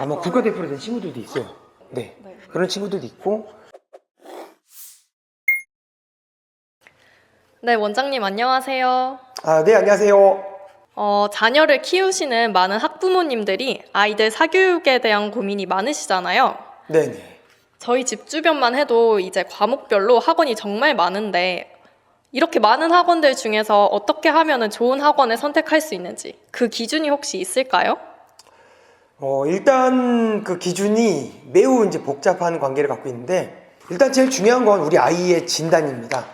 뭐 국가대표로 된 친구들도 있어요. 네. 네. 그런 친구들도 있고. 네, 원장님 안녕하세요. 네, 안녕하세요. 자녀를 키우시는 많은 학부모님들이 아이들 사교육에 대한 고민이 많으시잖아요. 네네. 저희 집 주변만 해도 이제 과목별로 학원이 정말 많은데 이렇게 많은 학원들 중에서 어떻게 하면 좋은 학원을 선택할 수 있는지 그 기준이 혹시 있을까요? 일단 그 기준이 매우 이제 복잡한 관계를 갖고 있는데, 일단 제일 중요한 건 우리 아이의 진단입니다.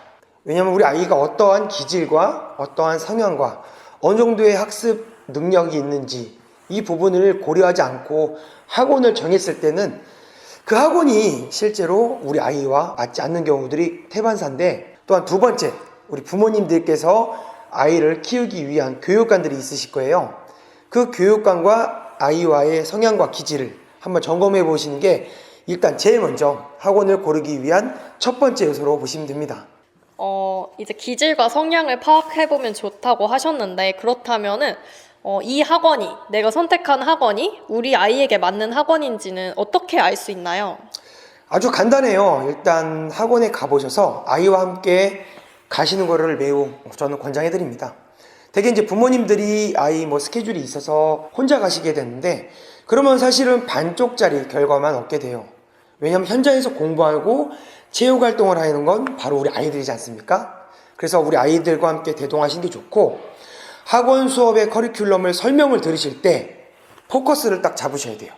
왜냐하면 우리 아이가 어떠한 기질과 어떠한 성향과 어느 정도의 학습 능력이 있는지 이 부분을 고려하지 않고 학원을 정했을 때는 그 학원이 실제로 우리 아이와 맞지 않는 경우들이 태반사인데, 또한 두 번째, 우리 부모님들께서 아이를 키우기 위한 교육관들이 있으실 거예요. 그 교육관과 아이와의 성향과 기질을 한번 점검해 보시는 게 일단 제일 먼저 학원을 고르기 위한 첫 번째 요소로 보시면 됩니다. 이제 기질과 성향을 파악해보면 좋다고 하셨는데 그렇다면은 이 학원이 내가 선택한 학원이 우리 아이에게 맞는 학원인지는 어떻게 알 수 있나요? 아주 간단해요. 일단 학원에 가보셔서 아이와 함께 가시는 거를 매우 저는 권장해 드립니다. 대개 이제 부모님들이 아이 뭐 스케줄이 있어서 혼자 가시게 되는데, 그러면 사실은 반쪽짜리 결과만 얻게 돼요. 왜냐하면 현장에서 공부하고 체육 활동을 하는 건 바로 우리 아이들이지 않습니까? 그래서 우리 아이들과 함께 대동하시는 게 좋고, 학원 수업의 커리큘럼을 설명을 들으실 때 포커스를 딱 잡으셔야 돼요.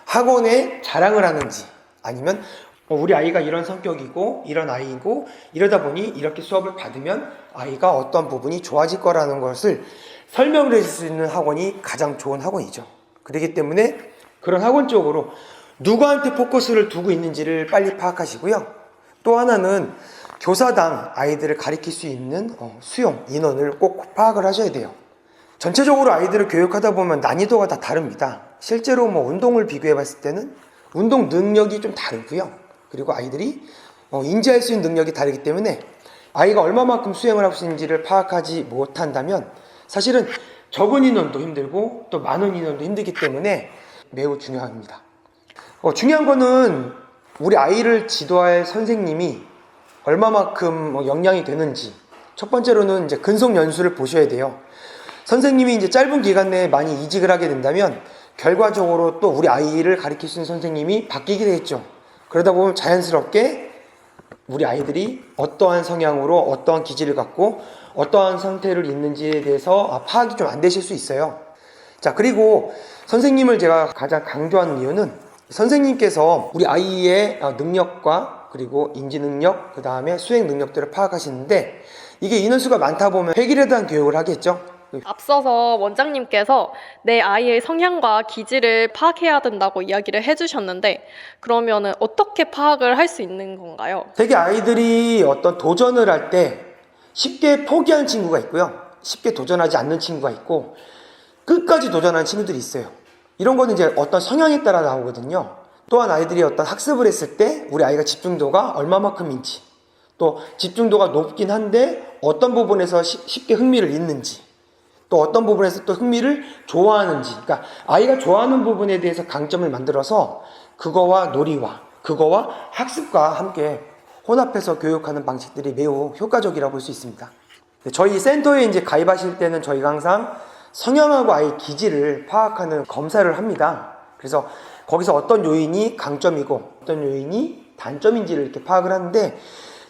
학원에 자랑을 하는지, 아니면 우리 아이가 이런 성격이고 이런 아이이고 이러다 보니 이렇게 수업을 받으면 아이가 어떤 부분이 좋아질 거라는 것을 설명을 해줄 수 있는 학원이 가장 좋은 학원이죠. 그렇기 때문에 그런 학원 쪽으로 누구한테 포커스를 두고 있는지를 빨리 파악하시고요. 또 하나는 교사당 아이들을 가르칠 수 있는 수용 인원을 꼭 파악을 하셔야 돼요. 전체적으로 아이들을 교육하다 보면 난이도가 다 다릅니다. 실제로 뭐 운동을 비교해 봤을 때는 운동 능력이 좀 다르고요. 그리고 아이들이 인지할 수 있는 능력이 다르기 때문에 아이가 얼마만큼 수행을 할 수 있는지를 파악하지 못한다면 사실은 적은 인원도 힘들고 또 많은 인원도 힘들기 때문에 매우 중요합니다. 중요한 거는 우리 아이를 지도할 선생님이 얼마만큼 역량이 되는지, 첫 번째로는 이제 근속 연수를 보셔야 돼요. 선생님이 이제 짧은 기간 내에 많이 이직을 하게 된다면 결과적으로 또 우리 아이를 가르칠 수 있는 선생님이 바뀌게 되겠죠. 그러다 보면 자연스럽게 우리 아이들이 어떠한 성향으로 어떠한 기질을 갖고 어떠한 상태를 있는지에 대해서 파악이 좀 안 되실 수 있어요. 자, 그리고 선생님을 제가 가장 강조하는 이유는 선생님께서 우리 아이의 능력과 그리고 인지 능력, 그 다음에 수행 능력들을 파악하시는데, 이게 인원수가 많다 보면 획일에 대한 교육을 하겠죠. 앞서서 원장님께서 내 아이의 성향과 기질을 파악해야 된다고 이야기를 해주셨는데 그러면은 어떻게 파악을 할 수 있는 건가요? 되게 아이들이 어떤 도전을 할 때 쉽게 포기하는 친구가 있고요. 쉽게 도전하지 않는 친구가 있고 끝까지 도전하는 친구들이 있어요. 이런 거는 이제 어떤 성향에 따라 나오거든요. 또한 아이들이 어떤 학습을 했을 때 우리 아이가 집중도가 얼마만큼인지, 또 집중도가 높긴 한데 어떤 부분에서 쉽게 흥미를 잃는지, 또 어떤 부분에서 또 흥미를 좋아하는지, 그러니까 아이가 좋아하는 부분에 대해서 강점을 만들어서 그거와 놀이와 그거와 학습과 함께 혼합해서 교육하는 방식들이 매우 효과적이라고 볼 수 있습니다. 저희 센터에 이제 가입하실 때는 저희가 항상 성향하고 아이 기질을 파악하는 검사를 합니다. 그래서 거기서 어떤 요인이 강점이고 어떤 요인이 단점인지를 이렇게 파악을 하는데,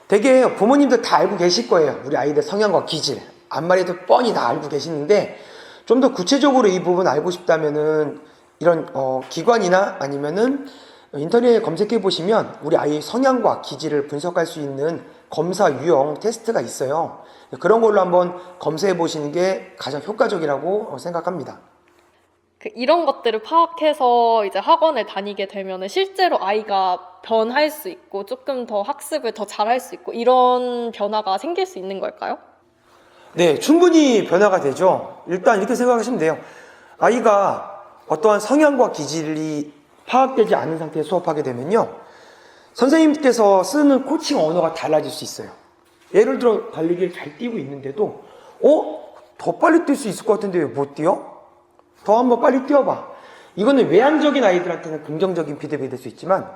되게 부모님들 다 알고 계실 거예요. 우리 아이들 성향과 기질. 앞말에도 뻔히 다 알고 계시는데, 좀 더 구체적으로 이 부분 알고 싶다면은 이런 기관이나 아니면은 인터넷에 검색해 보시면 우리 아이의 성향과 기질을 분석할 수 있는 검사 유형 테스트가 있어요. 그런 걸로 한번 검사해 보시는 게 가장 효과적이라고 생각합니다. 이런 것들을 파악해서 이제 학원을 다니게 되면은 실제로 아이가 변할 수 있고 조금 더 학습을 더 잘할 수 있고 이런 변화가 생길 수 있는 걸까요? 네, 충분히 변화가 되죠. 일단 이렇게 생각하시면 돼요. 아이가 어떠한 성향과 기질이 파악되지 않은 상태에서 수업하게 되면요, 선생님께서 쓰는 코칭 언어가 달라질 수 있어요. 예를 들어 달리기를 잘 뛰고 있는데도 더 빨리 뛸 수 있을 것 같은데 왜 못 뛰어? 더 한번 빨리 뛰어봐. 이거는 외향적인 아이들한테는 긍정적인 피드백이 될 수 있지만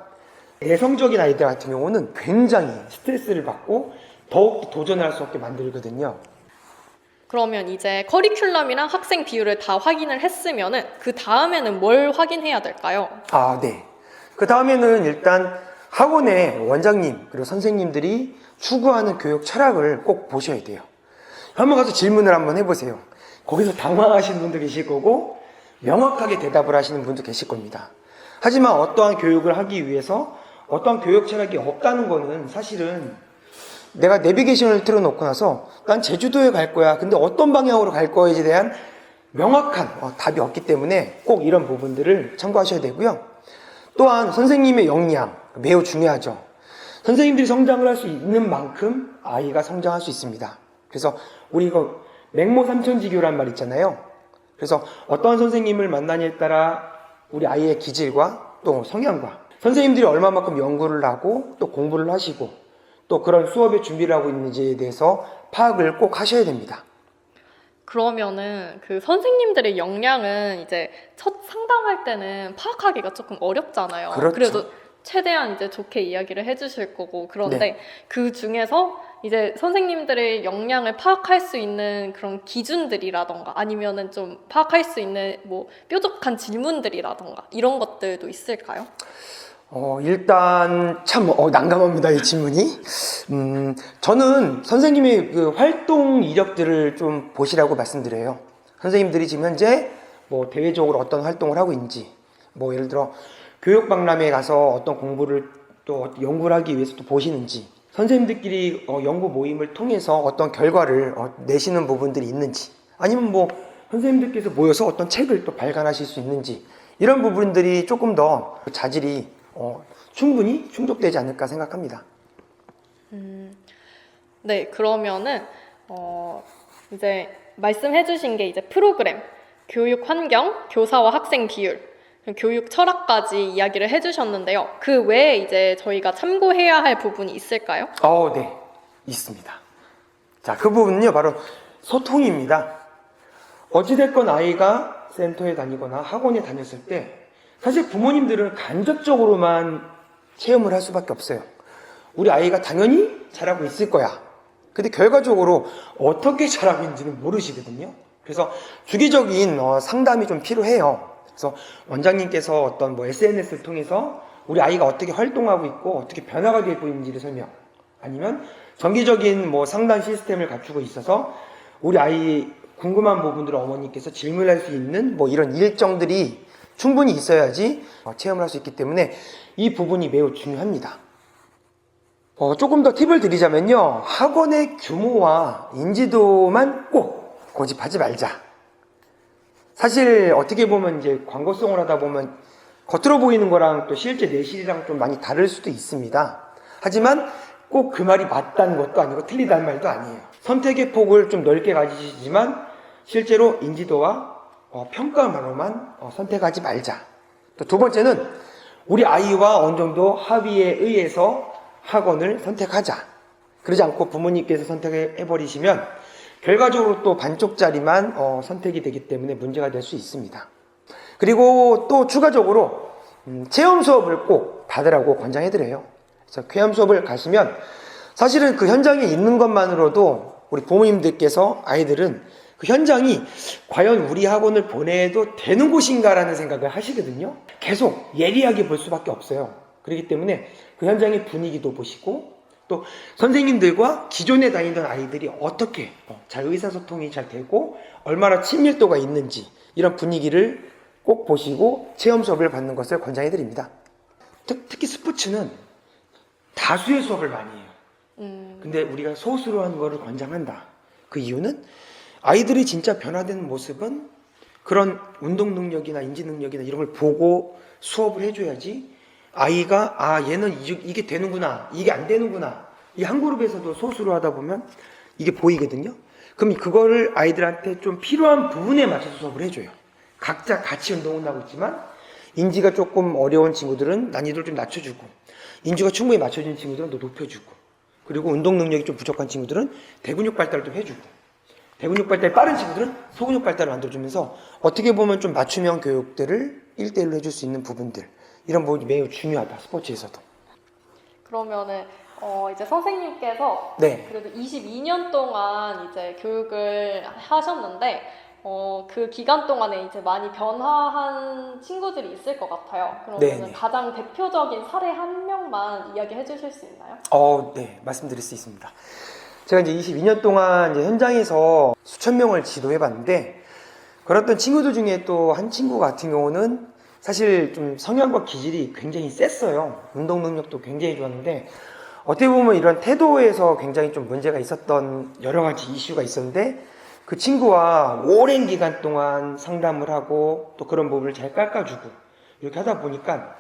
내성적인 아이들 같은 경우는 굉장히 스트레스를 받고 더욱 도전할 수 없게 만들거든요. 그러면 이제 커리큘럼이랑 학생 비율을 다 확인을 했으면은 그 다음에는 뭘 확인해야 될까요? 네. 그 다음에는 일단 학원의 원장님 그리고 선생님들이 추구하는 교육 철학을 꼭 보셔야 돼요. 한번 가서 질문을 한번 해보세요. 거기서 당황하시는 분도 계실 거고 명확하게 대답을 하시는 분도 계실 겁니다. 하지만 어떠한 교육을 하기 위해서 어떠한 교육 철학이 없다는 거는 사실은 내가 내비게이션을 틀어놓고 나서 난 제주도에 갈 거야. 근데 어떤 방향으로 갈 거에에 대한 명확한 답이 없기 때문에 꼭 이런 부분들을 참고하셔야 되고요. 또한 선생님의 역량 매우 중요하죠. 선생님들이 성장을 할 수 있는 만큼 아이가 성장할 수 있습니다. 그래서 우리 이거 맹모 삼천지교란 말 있잖아요. 그래서 어떤 선생님을 만나냐에 따라 우리 아이의 기질과 또 성향과 선생님들이 얼마만큼 연구를 하고 또 공부를 하시고 또 그런 수업에 준비를 하고 있는지에 대해서 파악을 꼭 하셔야 됩니다. 그러면은 그 선생님들의 역량은 이제 첫 상담할 때는 파악하기가 조금 어렵잖아요. 그렇죠. 그래도 최대한 이제 좋게 이야기를 해주실 거고 그런데 네. 그 중에서 이제 선생님들의 역량을 파악할 수 있는 그런 기준들이라던가 아니면은 좀 파악할 수 있는 뭐 뾰족한 질문들이라던가 이런 것들도 있을까요? 일단 참 난감합니다, 이 질문이. 저는 선생님의 그 활동 이력들을 좀 보시라고 말씀드려요. 선생님들이 지금 현재 뭐 대외적으로 어떤 활동을 하고 있는지, 뭐 예를 들어 교육 박람회에 가서 어떤 공부를 또 연구를 하기 위해서 또 보시는지, 선생님들끼리 연구 모임을 통해서 어떤 결과를 내시는 부분들이 있는지, 아니면 뭐 선생님들께서 모여서 어떤 책을 또 발간하실 수 있는지, 이런 부분들이 조금 더 자질이 충분히 충족되지 않을까 생각합니다. 네, 그러면은 이제 말씀해주신 게 이제 프로그램, 교육 환경, 교사와 학생 비율, 교육 철학까지 이야기를 해주셨는데요. 그 외에 이제 저희가 참고해야 할 부분이 있을까요? 네, 있습니다. 자, 그 부분은요, 바로 소통입니다. 어찌됐건 아이가 센터에 다니거나 학원에 다녔을 때 사실 부모님들은 간접적으로만 체험을 할 수밖에 없어요. 우리 아이가 당연히 잘하고 있을 거야. 근데 결과적으로 어떻게 잘하고 있는지는 모르시거든요. 그래서 주기적인 상담이 좀 필요해요. 그래서 원장님께서 어떤 뭐 SNS를 통해서 우리 아이가 어떻게 활동하고 있고 어떻게 변화가 되고 있는지를 설명, 아니면 정기적인 뭐 상담 시스템을 갖추고 있어서 우리 아이 궁금한 부분들을 어머니께서 질문할 수 있는 뭐 이런 일정들이 충분히 있어야지 체험을 할 수 있기 때문에 이 부분이 매우 중요합니다. 조금 더 팁을 드리자면요, 학원의 규모와 인지도만 꼭 고집하지 말자. 사실 어떻게 보면 이제 광고성을 하다 보면 겉으로 보이는 거랑 또 실제 내실이랑 좀 많이 다를 수도 있습니다. 하지만 꼭 그 말이 맞다는 것도 아니고 틀리다는 말도 아니에요. 선택의 폭을 좀 넓게 가지시지만 실제로 인지도와 평가만으로만 선택하지 말자. 또 두 번째는 우리 아이와 어느 정도 합의에 의해서 학원을 선택하자. 그러지 않고 부모님께서 선택해버리시면 결과적으로 또 반쪽짜리만 선택이 되기 때문에 문제가 될 수 있습니다. 그리고 또 추가적으로 체험 수업을 꼭 받으라고 권장해드려요. 그래서 체험 수업을 가시면 사실은 그 현장에 있는 것만으로도 우리 부모님들께서 아이들은 그 현장이 과연 우리 학원을 보내도 되는 곳인가라는 생각을 하시거든요. 계속 예리하게 볼 수밖에 없어요. 그렇기 때문에 그 현장의 분위기도 보시고 또 선생님들과 기존에 다니던 아이들이 어떻게 잘 의사소통이 잘 되고 얼마나 친밀도가 있는지 이런 분위기를 꼭 보시고 체험 수업을 받는 것을 권장해 드립니다. 특히 스포츠는 다수의 수업을 많이 해요. 근데 우리가 소수로 하는 거를 권장한다. 그 이유는 아이들이 진짜 변화되는 모습은 그런 운동 능력이나 인지 능력이나 이런 걸 보고 수업을 해줘야지 아이가 얘는 이게 되는구나, 이게 안 되는구나. 이 한 그룹에서도 소수로 하다 보면 이게 보이거든요. 그럼 그거를 아이들한테 좀 필요한 부분에 맞춰서 수업을 해줘요. 각자 같이 운동을 하고 있지만 인지가 조금 어려운 친구들은 난이도를 좀 낮춰주고, 인지가 충분히 맞춰진 친구들은 또 높여주고, 그리고 운동 능력이 좀 부족한 친구들은 대근육 발달을 좀 해주고, 대근육 발달이 빠른 친구들은 소근육 발달을 만들어주면서 어떻게 보면 좀 맞춤형 교육들을 1대1로 해줄 수 있는 부분들, 이런 부분이 매우 중요하다, 스포츠에서도. 그러면은 이제 선생님께서 네. 그래도 22년 동안 이제 교육을 하셨는데 그 기간 동안에 이제 많이 변화한 친구들이 있을 것 같아요. 그러면 네네. 가장 대표적인 사례 한 명만 이야기해 주실 수 있나요? 네, 말씀드릴 수 있습니다. 제가 이제 22년 동안 이제 현장에서 수천 명을 지도해 봤는데, 그랬던 친구들 중에 또 한 친구 같은 경우는 사실 좀 성향과 기질이 굉장히 셌어요. 운동 능력도 굉장히 좋았는데, 어떻게 보면 이런 태도에서 굉장히 좀 문제가 있었던 여러 가지 이슈가 있었는데, 그 친구와 오랜 기간 동안 상담을 하고 또 그런 부분을 잘 깎아주고 이렇게 하다 보니까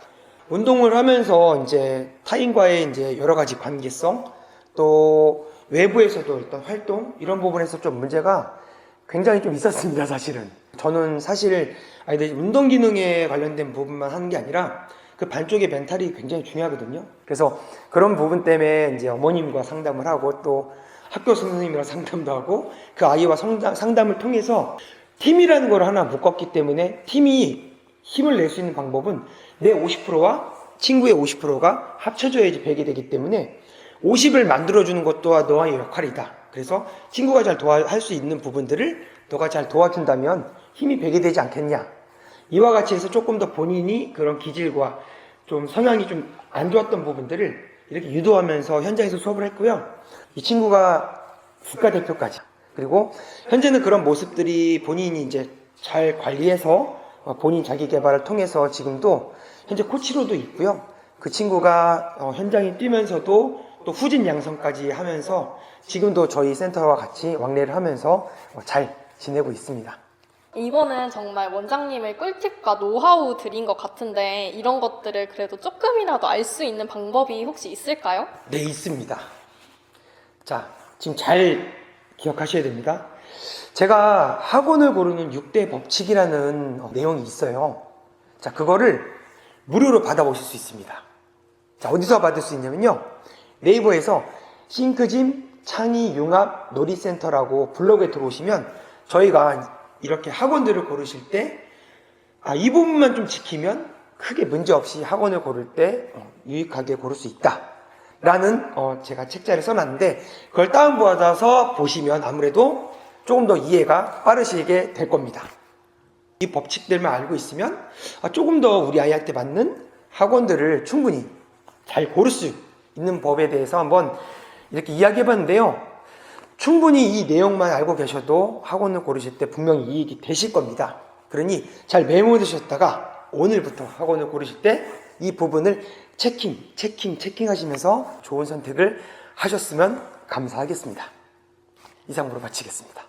운동을 하면서 이제 타인과의 이제 여러 가지 관계성, 또 외부에서도 어떤 활동, 이런 부분에서 좀 문제가 굉장히 좀 있었습니다, 사실은. 저는 사실 아이들 운동 기능에 관련된 부분만 하는 게 아니라 그 반쪽의 멘탈이 굉장히 중요하거든요. 그래서 그런 부분 때문에 이제 어머님과 상담을 하고 또 학교 선생님이랑 상담도 하고 그 아이와 상담을 통해서 팀이라는 걸 하나 묶었기 때문에 팀이 힘을 낼 수 있는 방법은 내 50%와 친구의 50%가 합쳐져야지 100이 되기 때문에 50을 만들어주는 것도 너의 역할이다. 그래서 친구가 잘 할 수 있는 부분들을 너가 잘 도와준다면 힘이 100이 되지 않겠냐. 이와 같이 해서 조금 더 본인이 그런 기질과 좀 성향이 좀 안 좋았던 부분들을 이렇게 유도하면서 현장에서 수업을 했고요. 이 친구가 국가대표까지. 그리고 현재는 그런 모습들이 본인이 이제 잘 관리해서 본인 자기 개발을 통해서 지금도 현재 코치로도 있고요. 그 친구가 현장에 뛰면서도 또 후진 양성까지 하면서 지금도 저희 센터와 같이 왕래를 하면서 잘 지내고 있습니다. 이거는 정말 원장님의 꿀팁과 노하우 드린 것 같은데 이런 것들을 그래도 조금이라도 알 수 있는 방법이 혹시 있을까요? 네, 있습니다. 자, 지금 잘 기억하셔야 됩니다. 제가 학원을 고르는 6대 법칙이라는 내용이 있어요. 자, 그거를 무료로 받아보실 수 있습니다. 자, 어디서 받을 수 있냐면요. 네이버에서 싱크짐 창의융합 놀이센터라고 블로그에 들어오시면 저희가 이렇게 학원들을 고르실 때 이 부분만 좀 지키면 크게 문제 없이 학원을 고를 때 유익하게 고를 수 있다 라는 제가 책자를 써놨는데 그걸 다운받아서 보시면 아무래도 조금 더 이해가 빠르시게 될 겁니다. 이 법칙들만 알고 있으면 조금 더 우리 아이한테 맞는 학원들을 충분히 잘 고를 수 있는 법에 대해서 한번 이렇게 이야기해 봤는데요. 충분히 이 내용만 알고 계셔도 학원을 고르실 때 분명히 이익이 되실 겁니다. 그러니 잘 메모되셨다가 오늘부터 학원을 고르실 때 이 부분을 체킹 하시면서 좋은 선택을 하셨으면 감사하겠습니다. 이상으로 마치겠습니다.